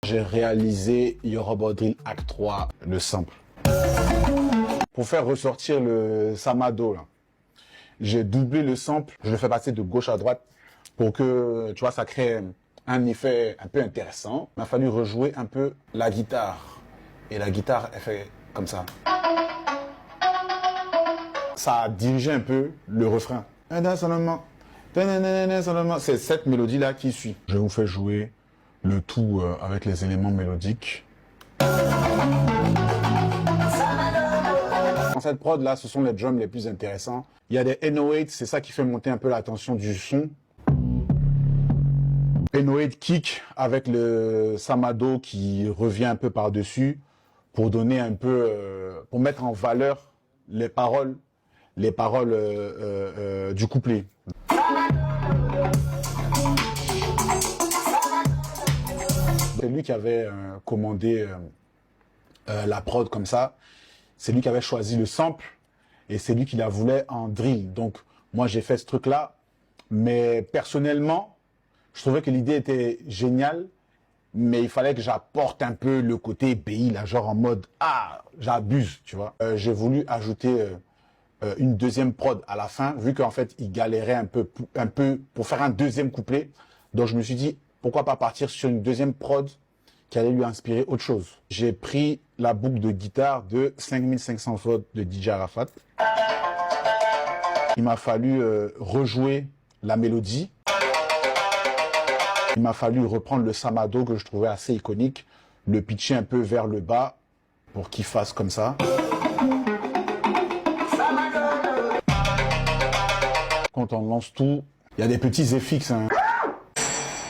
J'ai réalisé Yoruba Drill Act 3, le sample. Pour faire ressortir le Samado, là, j'ai doublé le sample, je le fais passer de gauche à droite pour que, tu vois, ça crée un effet un peu intéressant. Il m'a fallu rejouer un peu la guitare. Et la guitare, elle fait comme ça. Ça a dirigé un peu le refrain. C'est cette mélodie-là qui suit. Je vous fais jouer le tout avec les éléments mélodiques. Dans cette prod là, ce sont les drums les plus intéressants. Il y a des N08, c'est ça qui fait monter un peu la tension du son. N08 kick avec le Samado qui revient un peu par-dessus pour donner un peu, pour mettre en valeur les paroles du couplet. C'est lui qui avait commandé la prod comme ça. C'est lui qui avait choisi le sample et c'est lui qui la voulait en drill. Donc, moi, j'ai fait ce truc-là. Mais personnellement, je trouvais que l'idée était géniale, mais il fallait que j'apporte un peu le côté BI, là, genre en mode « Ah, j'abuse », tu vois. J'ai voulu ajouter une deuxième prod à la fin, vu qu'en fait, il galérait un peu pour faire un deuxième couplet. Donc, je me suis dit, pourquoi pas partir sur une deuxième prod qui allait lui inspirer autre chose. J'ai pris la boucle de guitare de 5500 volts de DJ Arafat. Il m'a fallu rejouer la mélodie. Il m'a fallu reprendre le Samado que je trouvais assez iconique, le pitcher un peu vers le bas pour qu'il fasse comme ça. Quand on lance tout, il y a des petits effets. Hein.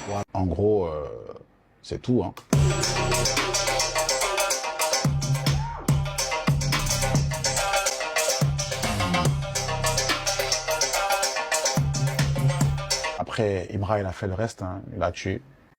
Voilà. En gros, c'est tout. Hein. Après, Imra, il a fait le reste, hein, il a tué.